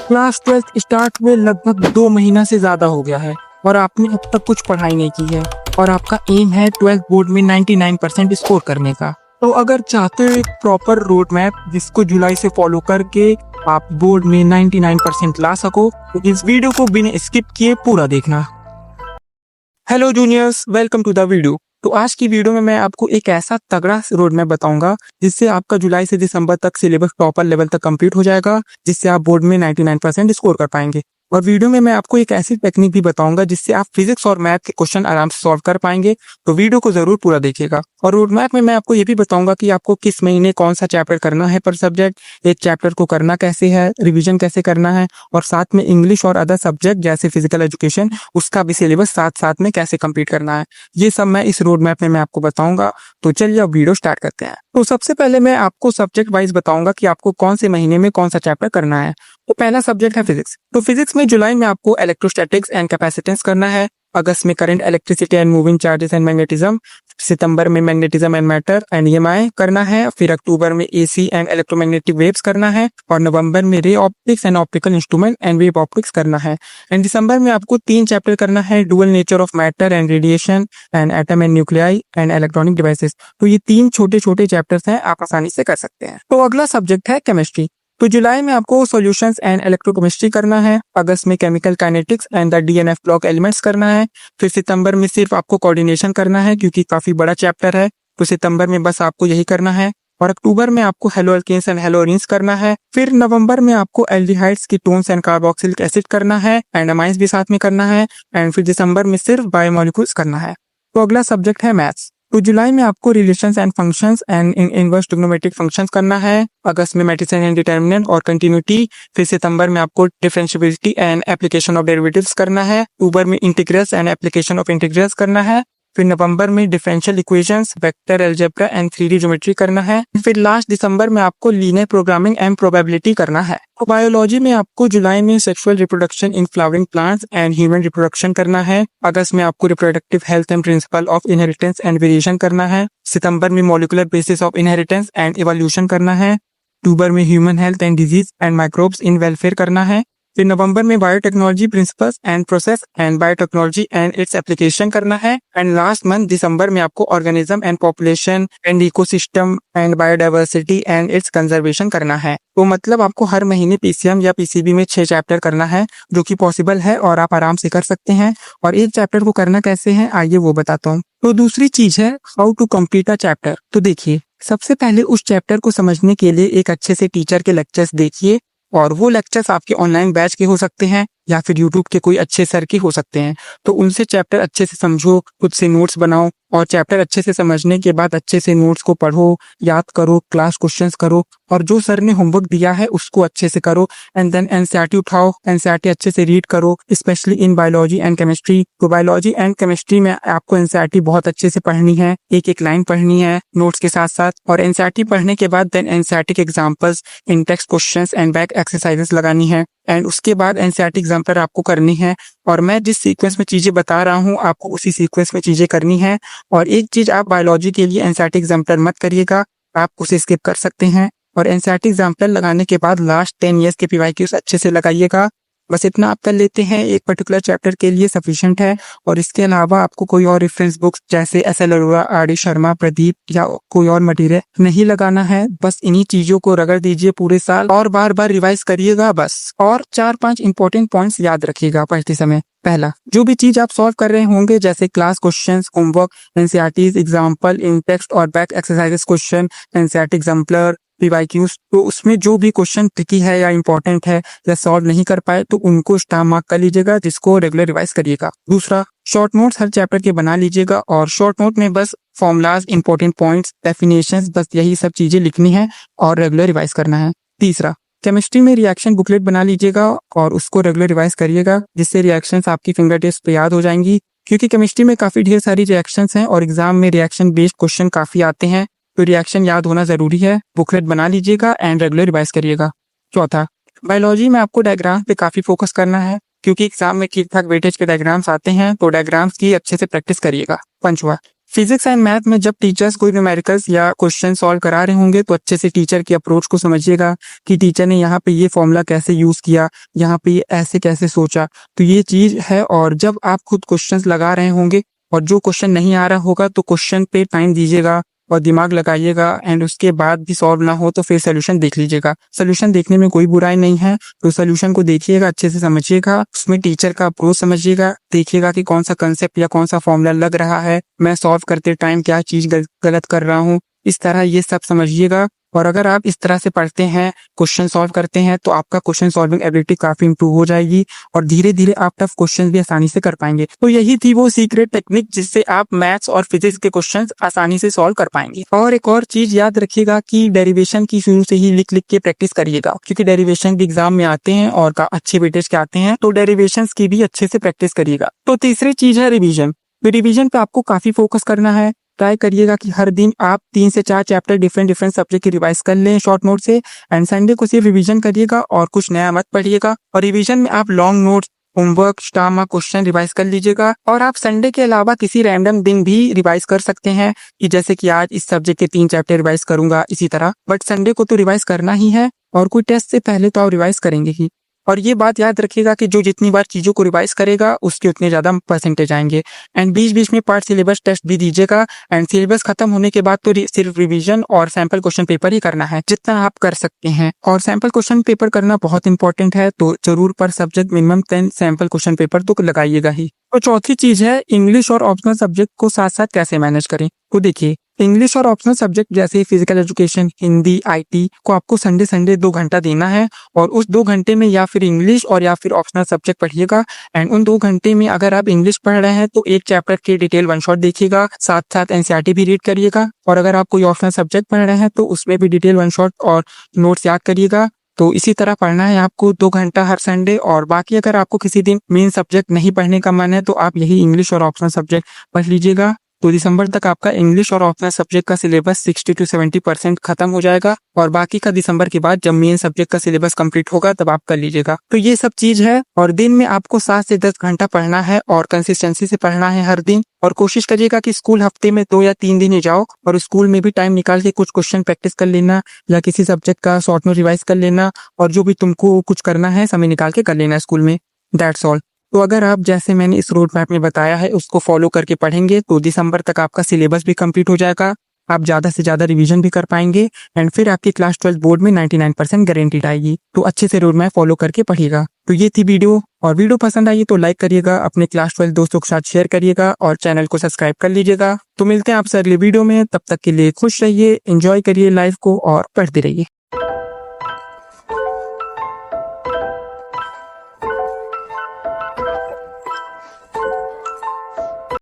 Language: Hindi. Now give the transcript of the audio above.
क्लास 12th स्टार्ट हुए लगभग 2 महीना से ज्यादा हो गया है और आपने अब तक कुछ पढ़ाई नहीं की है और आपका एम है 12th बोर्ड में 99% स्कोर करने का। तो अगर चाहते हो एक प्रॉपर रोड मैप जिसको जुलाई से फॉलो करके आप बोर्ड में 99% ला सको, तो इस वीडियो को बिना स्किप किए पूरा देखना। Hello juniors, welcome to the video. तो आज की वीडियो में मैं आपको एक ऐसा तगड़ा रोड मैप बताऊंगा जिससे आपका जुलाई से दिसंबर तक सिलेबस प्रॉपर लेवल तक कंप्लीट हो जाएगा, जिससे आप बोर्ड में 99% स्कोर कर पाएंगे। और वीडियो में मैं आपको एक ऐसी टेक्निक भी बताऊंगा जिससे आप फिजिक्स और मैथ के क्वेश्चन आराम से सॉल्व कर पाएंगे। तो वीडियो को जरूर पूरा देखिएगा। और रोड मैप में मैं आपको ये भी बताऊंगा कि आपको किस महीने कौन सा चैप्टर करना है पर सब्जेक्ट, एक चैप्टर को करना कैसे है, रिविजन कैसे करना है, और साथ में इंग्लिश और अदर सब्जेक्ट जैसे फिजिकल एजुकेशन उसका भी सिलेबस साथ साथ में कैसे कंप्लीट करना है। ये सब मैं इस रोड मैप में मैं आपको बताऊंगा। तो चलिए अब वीडियो स्टार्ट करते हैं। तो सबसे पहले मैं आपको सब्जेक्ट वाइज बताऊंगा कि आपको कौन से महीने में कौन सा चैप्टर करना है। तो पहला सब्जेक्ट है फिजिक्स। तो फिजिक्स में जुलाई में आपको इलेक्ट्रोस्टैटिक्स एंड कैपेसिटेंस करना है, अगस्त में current, electricity and moving charges and magnetism, सितंबर में magnetism and matter and EMI करना है, फिर अक्टूबर में एसी एंड इलेक्ट्रोमैग्नेटिक वेव्स करना है, और नवंबर में ray optics and optical instrument and wave optics करना है। एंड दिसंबर में आपको 3 चैप्टर करना है, dual nature of matter and radiation and atom and nuclei and electronic devices. तो ये 3 छोटे छोटे चैप्टर्स हैं, आप आसानी से कर सकते हैं। तो अगला सब्जेक्ट है केमिस्ट्री। तो जुलाई में आपको सॉल्यूशंस एंड इलेक्ट्रोकेमिस्ट्री करना है, अगस्त में chemical kinetics and the DNF block elements करना है, फिर सितंबर में सिर्फ आपको कोऑर्डिनेशन करना है क्योंकि काफी बड़ा चैप्टर है, तो सितंबर में बस आपको यही करना है, और अक्टूबर में आपको hello alkanes and hello arenes करना है, फिर नवंबर में आपको एल्डिहाइड्स की टोन्स एंड कार्बोक्सिलिक एसिड करना है एंड अमाइंस भी साथ में करना है, एंड फिर दिसंबर में सिर्फ बायोमोलिक्यूल्स करना है। तो अगला सब्जेक्ट है मैथ्स। तो जुलाई में आपको relations and functions and inverse trigonometric functions करना है, अगस्त में मैट्रिसेस एंड डिटरमिनेंट और कंटिन्यूटी, फिर सितंबर में आपको differentiability and application of derivatives करना है, अक्टूबर में integrals and application of integrals करना है, फिर नवंबर में differential equations, vector algebra and 3D geometry करना है, फिर लास्ट दिसंबर में आपको लीनियर प्रोग्रामिंग एंड प्रोबेबिलिटी करना है। तो बायोलॉजी में आपको जुलाई में sexual reproduction in flowering plants and human reproduction करना है, अगस्त में आपको reproductive health and principle of inheritance and variation करना है, सितंबर में molecular basis of inheritance and evolution करना है, अक्टूबर में human health and disease and microbes in welfare करना है, फिर नवंबर में biotechnology principles and process and biotechnology and its application करना है, एंड लास्ट मंथ दिसंबर में आपको organism and population and ecosystem and biodiversity and it's conservation करना है। तो मतलब आपको हर महीने पीसीएम या पीसीबी में 6 चैप्टर करना है, जो कि पॉसिबल है और आप आराम से कर सकते हैं। और एक चैप्टर को करना कैसे है आइए वो बताता हूँ। तो दूसरी चीज है how to complete a chapter. तो देखिए, सबसे पहले उस चैप्टर को समझने के लिए एक अच्छे से टीचर के लेक्चर्स देखिए, और वो लेक्चर्स आपके ऑनलाइन बैच के हो सकते हैं या फिर यूट्यूब के कोई अच्छे सर के हो सकते हैं। तो उनसे चैप्टर अच्छे से समझो, खुद से नोट्स बनाओ, और चैप्टर अच्छे से समझने के बाद अच्छे से नोट्स को पढ़ो, याद करो, क्लास क्वेश्चंस करो, और जो सर ने होमवर्क दिया है उसको अच्छे से करो। एंड देन एनसीईआरटी उठाओ, एनसीईआरटी अच्छे से रीड करो, specially in biology and chemistry. तो बायोलॉजी एंड केमिस्ट्री में आपको एनसीईआरटी बहुत अच्छे से पढ़नी है, एक एक लाइन पढ़नी है नोट्स के साथ साथ, और एनसीईआरटी पढ़ने के बाद देन एनसीईआरटी के examples, in text questions and back exercises लगानी है, एंड उसके बाद एनसीईआरटी एग्जाम्पल आपको करनी है। और मैं जिस सीक्वेंस में चीजें बता रहा हूँ आपको उसी सीक्वेंस में चीजें करनी है। और एक चीज, आप बायोलॉजी के लिए एनसीईआरटी एग्जाम्पल मत करिएगा, आप उसे स्किप कर सकते हैं। और एनसीईआरटी एग्जाम्पल लगाने के बाद लास्ट 10 ईयर्स के पीवाईक्यूज अच्छे से लगाइएगा। बस इतना आप कर लेते हैं, एक पर्टिकुलर चैप्टर के लिए सफिशिएंट है। और इसके अलावा आपको कोई और रेफरेंस बुक्स जैसे एसएल अरोड़ा, आरडी शर्मा, प्रदीप या कोई और मटेरियल नहीं लगाना है। बस इन्हीं चीजों को रगड़ दीजिए पूरे साल और बार बार रिवाइज करिएगा बस। और 4-5 इंपॉर्टेंट पॉइंट्स याद रखिएगा पढ़ते समय। पहला, जो भी चीज आप सॉल्व कर रहे होंगे जैसे class questions, homework, NCERT's example, in text और back exercises question, NCERT exemplar, PYQs, तो उसमें जो भी क्वेश्चन ट्रिकी है या इंपॉर्टेंट है या सॉल्व नहीं कर पाए तो उनको स्टार मार्क कर लीजिएगा, जिसको रेगुलर रिवाइज करिएगा। दूसरा, शॉर्ट नोट्स हर चैप्टर के बना लीजिएगा, और शॉर्ट नोट में बस फॉर्मूलाज, इंपॉर्टेंट पॉइंट्स, डेफिनेशंस, बस यही सब चीजें लिखनी है और रेगुलर रिवाइज करना है। तीसरा, केमिस्ट्री में रिएक्शन बुकलेट बना लीजिएगा और उसको रेगुलर रिवाइज करिएगा, जिससे रिएक्शंस आपकी फिंगर टिप्स पे याद हो जाएंगी, क्योंकि केमिस्ट्री में काफी ढेर सारी रिएक्शंस हैं और एग्जाम में रिएक्शन बेस्ड क्वेश्चन काफी आते हैं, तो रिएक्शन याद होना जरूरी है। बुकलेट बना लीजिएगा एंड रेगुलर रिवाइज करिएगा। चौथा, बायोलॉजी में आपको डायग्राम पे काफी फोकस करना है, क्योंकि एग्जाम में ठीक ठाक वेटेज के डायग्राम्स आते हैं, तो डायग्राम्स की अच्छे से प्रैक्टिस करिएगा। पंचवा, फिजिक्स एंड मैथ में जब टीचर्स कोई न्यूमेरिकल्स या क्वेश्चन सॉल्व करा रहे होंगे तो अच्छे से टीचर की अप्रोच को समझिएगा कि टीचर ने यहाँ पे ये फॉर्मूला कैसे यूज़ किया, यहाँ पे ये ऐसे कैसे सोचा। तो ये चीज़ है। और जब आप खुद क्वेश्चंस लगा रहे होंगे और जो क्वेश्चन नहीं आ रहा होगा तो क्वेश्चन पे टाइम दीजिएगा और दिमाग लगाइएगा, एंड उसके बाद भी सॉल्व ना हो तो फिर सोल्यूशन देख लीजिएगा। सोल्यूशन देखने में कोई बुराई नहीं है, तो सोल्यूशन को देखिएगा, अच्छे से समझिएगा, उसमें टीचर का अप्रोच समझिएगा, देखिएगा कि कौन सा कंसेप्ट या कौन सा फॉर्मूला लग रहा है, मैं सॉल्व करते टाइम क्या चीज़ गलत कर रहा हूँ, इस तरह ये सब समझिएगा। और अगर आप इस तरह से पढ़ते हैं, क्वेश्चन सॉल्व करते हैं, तो आपका क्वेश्चन सॉल्विंग एबिलिटी काफ़ी इंप्रूव हो जाएगी और धीरे धीरे आप टफ क्वेश्चन भी आसानी से कर पाएंगे। तो यही थी वो सीक्रेट टेक्निक जिससे आप मैथ्स और फिजिक्स के क्वेश्चन आसानी से सॉल्व कर पाएंगे। और एक और चीज याद रखिएगा कि डेरिवेशन की शुरू से ही लिख लिख के प्रैक्टिस करिएगा, क्योंकि डेरिवेशन भी एग्जाम में आते हैं और अच्छे वेटेज के आते हैं, तो डेरिवेशन की भी अच्छे से प्रैक्टिस करिएगा। तो तीसरी चीज है रिविजन। तो रिविजन पे आपको काफी फोकस करना है। ट्राई करिएगा कि हर दिन आप 3 से 4 चैप्टर डिफरेंट सब्जेक्ट की रिवाइज कर लें शॉर्ट नोट से, एंड संडे को सिर्फ रिवीजन करिएगा और कुछ नया मत पढ़िएगा। और रिवीजन में आप लॉन्ग नोट्स, होमवर्क, स्टामा क्वेश्चन रिवाइज कर लीजिएगा। और आप संडे के अलावा किसी रैंडम दिन भी रिवाइज कर सकते हैं, कि जैसे कि आज इस सब्जेक्ट के 3 चैप्टर रिवाइज करूंगा इसी तरह, बट संडे को तो रिवाइज करना ही है और कोई टेस्ट से पहले तो आप रिवाइज करेंगे ही। और ये बात याद रखिएगा कि जो जितनी बार चीज़ों को रिवाइज करेगा उसके उतने ज़्यादा परसेंटेज आएंगे। एंड बीच बीच में पार्ट सिलेबस टेस्ट भी दीजिएगा, एंड सिलेबस खत्म होने के बाद तो सिर्फ रिवीजन और सैंपल क्वेश्चन पेपर ही करना है, जितना आप कर सकते हैं। और सैंपल क्वेश्चन पेपर करना बहुत इंपॉर्टेंट है, तो जरूर पर subject minimum 10 sample question paper तो लगाइएगा ही। तो चौथी चीज है इंग्लिश और ऑप्शनल सब्जेक्ट को साथ साथ कैसे मैनेज करें। तो देखिए, इंग्लिश और ऑप्शनल सब्जेक्ट जैसे फिजिकल एजुकेशन, हिंदी, आईटी को आपको संडे 2 घंटा देना है, और उस 2 घंटे में या फिर इंग्लिश और या फिर ऑप्शनल सब्जेक्ट पढ़िएगा। एंड उन 2 घंटे में अगर आप इंग्लिश पढ़ रहे हैं तो एक चैप्टर की डिटेल 1 शॉट देखिएगा, साथ साथ एनसीईआरटी भी रीड करिएगा। और अगर आप कोई ऑप्शनल सब्जेक्ट पढ़ रहे हैं तो उसमें भी डिटेल 1 शॉट और नोट्स याद करिएगा। तो इसी तरह पढ़ना है आपको 2 घंटा हर संडे। और बाकी अगर आपको किसी दिन मेन सब्जेक्ट नहीं पढ़ने का मन है तो आप यही इंग्लिश और ऑप्शनल सब्जेक्ट पढ़ लीजिएगा। तो दिसंबर तक आपका इंग्लिश और ऑप्शनल सब्जेक्ट का सिलेबस 60 to 70% खत्म हो जाएगा, और बाकी का दिसंबर के बाद जब मेन सब्जेक्ट का सिलेबस कंप्लीट होगा तब आप कर लीजिएगा। तो ये सब चीज है। और दिन में आपको 7 से 10 घंटा पढ़ना है और कंसिस्टेंसी से पढ़ना है हर दिन। और कोशिश करिएगा कि स्कूल हफ्ते में 2 या 3 दिन ही जाओ, और स्कूल में भी टाइम निकाल के कुछ क्वेश्चन प्रैक्टिस कर लेना या किसी सब्जेक्ट का शॉर्ट नोट रिवाइज कर लेना, और जो भी तुमको कुछ करना है समय निकाल के कर लेना स्कूल में। That's all. तो अगर आप जैसे मैंने इस रोड मैप में बताया है उसको फॉलो करके पढ़ेंगे तो दिसंबर तक आपका सिलेबस भी कंप्लीट हो जाएगा, आप ज़्यादा से ज़्यादा रिवीजन भी कर पाएंगे, एंड फिर आपकी क्लास 12 बोर्ड में 99% गारंटीड आएगी। तो अच्छे से रोड मैप फॉलो करके पढ़िएगा। तो ये थी वीडियो, और वीडियो पसंद आई तो लाइक करिएगा, अपने क्लास 12 दोस्तों के साथ शेयर करिएगा और चैनल को सब्सक्राइब कर लीजिएगा। तो मिलते हैं आपसे अगले वीडियो में, तब तक के लिए खुश रहिए, एंजॉय करिए लाइफ को और पढ़ते रहिए।